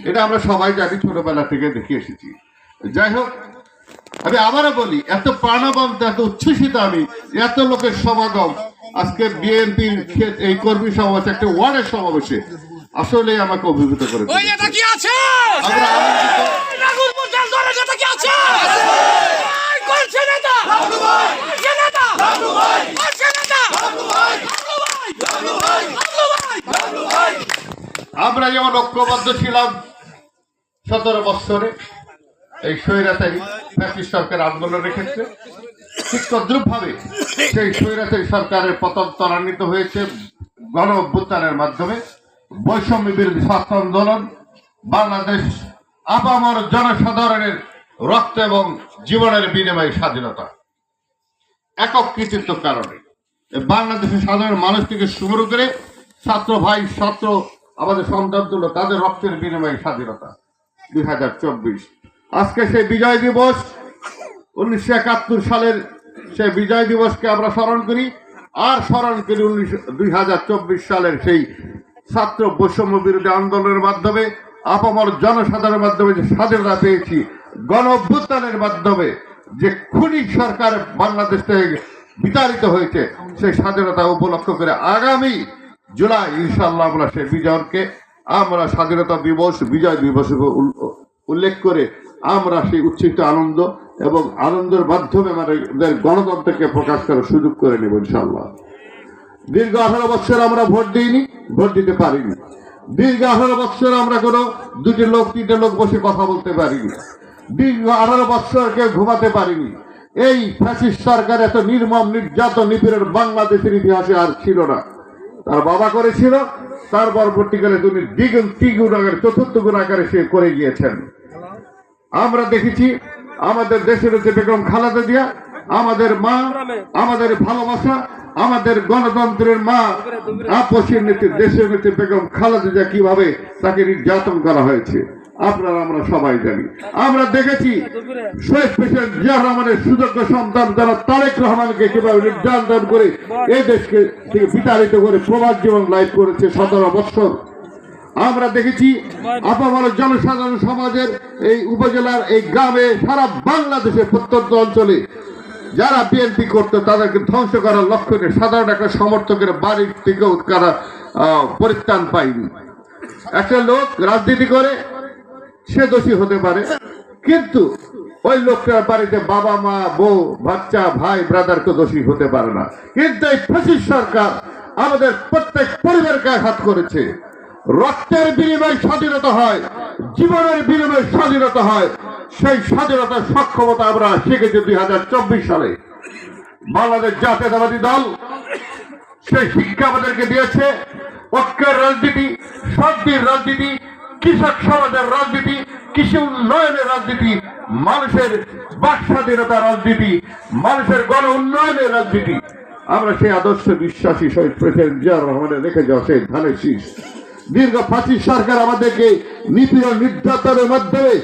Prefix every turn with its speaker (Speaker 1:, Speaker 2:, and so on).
Speaker 1: এটা আমরা সবাই জানি, ছোটবেলা থেকে দেখে এসেছি। যাই হোক, আমি আবারও বলি, এত প্রাণবন্ত, এত উচ্ছ্বসিত আমি, এত লোকের সমাগম আজকে বিএনপির এই কর্মী সমাবেশ, একটা ওয়ার্ডের সমাবেশে আসলে আমাকে অভিভূত করে আমরা যেমন ঐক্যবদ্ধ ছিলাম 17 বছরে এই স্বৈরাচারী ফ্যাসিস্ট সরকার আন্দোলনের ক্ষেত্রে, ঠিক তদ্রুপ ভাবে সেই স্বৈরাচারী সরকারের পতন ত্বরান্বিত হয়েছে গণ অভ্যুত্থানের মাধ্যমে। বৈষম্য বিরোধী ছাত্র আন্দোলন, বাংলাদেশ আপামর জনসাধারণের রক্ত এবং জীবনের বিনিময়ে স্বাধীনতা, একক কৃতিত্ব কারণে বাংলাদেশের সাধারণ মানুষ থেকে শুরু করে ছাত্র ভাই, ছাত্র আমাদের সন্তান তুলো, তাদের রক্তের বিনিময়ে স্বাধীনতা 2024। আজকে সেই বিজয় দিবস, 1971 সালের সেই বিজয় দিবসকে আমরা স্মরণ করি, আর স্মরণ করি 2024 সালের সেই ছাত্র বৈষম্য বিরোধী আন্দোলনের মাধ্যমে আপামর জনসাধারণের মাধ্যমে যে স্বাধীনতা পেয়েছি, গণ অভ্যুত্থানের মাধ্যমে যে খুনি সরকার বাংলাদেশ থেকে বিতাড়িত হয়েছে, সেই স্বাধীনতা উপলক্ষ করে আগামী জুলাই ইনশাআল্লাহ আমরা সেই বিজয়কে আমরা স্বাধীনতা দিবস, বিজয় দিবস উল্লেখ করে আমরা সেই উচ্ছিষ্ট আনন্দ এবং আনন্দের মাধ্যমে আমাদের গণতন্ত্রকে প্রকাশ করার সুযোগ করে নেব ইনশাআল্লাহ। দীর্ঘ 18 বছর আমরা ভোট দিইনি, ভোট দিতে পারিনি। দীর্ঘ 18 বছর আমরা কোনো দুটি লোক, তিনটে লোক বসে কথা বলতে পারিনি। দীর্ঘ 18 বছর কেউ ঘুমাতে পারিনি। এই ফ্যাসিস্ট সরকার এত নির্মম, নির্যাতন, নিপীড়ন বাংলাদেশের ইতিহাসে আর ছিল না। তার বাবা করেছিল, তার পরবর্তীকালে তিনি দ্বিগুণ তিনগুণ আকারে, চতুর্থ গুণ আকারে সে করে গিয়েছেন। আমরা দেখেছি আমাদের দেশের হচ্ছে বেগম খালেদা জিয়া, আমাদের মা, আমাদের ভালোবাসা, আমাদের গণতন্ত্রের মা, আপসের নেত্রী, দেশের নেত্রী বেগম খালেদা জিয়া কিভাবে তাকে নির্যাতন করা হয়েছে আপনারা আমরা সবাই জানি। আমরা দেখেছি শহীদ প্রেসিডেন্ট জিয়া রহমানের সুযোগ্য সন্তান যারা তারেক রহমানকে কিভাবে নির্যাতন করে এই দেশকে থেকে বিতাড়িত করে প্রবাস জীবন লাইভ করেছে 17 বছর। আমরা দেখেছি আপামর জনসাধারণ সমাজের এই উপজেলার এই গ্রামে, সারা বাংলাদেশের প্রত্যন্ত অঞ্চলে যারা বিএনপি করতো তাদেরকে ধ্বংস করার লক্ষ্য নিয়ে সাধারণ একটা সমর্থকের বাড়ির থেকেও তারা পরিত্রাণ পায়নি। একটা লোক রাজনীতি করে, সে দোষী হতে পারে, কিন্তু ওই লোকটার বাড়িতে বাবা, মা, বউ, বাচ্চা, ভাই, ব্রাদারকে দোষী হতে পারে না। কিন্তু এই ফ্যাসিস্ট সরকার আমাদের প্রত্যেক পরিবারকে আঘাত করেছে। রক্তের বিনিময়ে স্বাধীনতা হয়, জীবনের বিনিময়ে স্বাধীনতা হয়। সেই স্বাধীনতার সক্ষমতা আমরা শিখেছি 2024 সালে। বাংলাদেশ জাতীয়তাবাদী দল সেই শিক্ষা আমাদেরকে দিয়েছে। ঐক্যের রাজনীতি, শান্তির রাজনীতি, কৃষক সমাজের রাজনীতি, কৃষি উন্নয়নের রাজনীতি, মানুষের বাক স্বাধীনতার রাজনীতি, মানুষের গণ উন্নয়নের রাজনীতি। আমরা সেই আদর্শ বিশ্বাসী শহীদ প্রেসিডেন্ট জিয়া রহমানের রেখে যাওয়া সেই ধানের শীষ। দীর্ঘ 25 সরকার আমাদেরকে নিপীড়ন, নির্যাতনের মাধ্যমে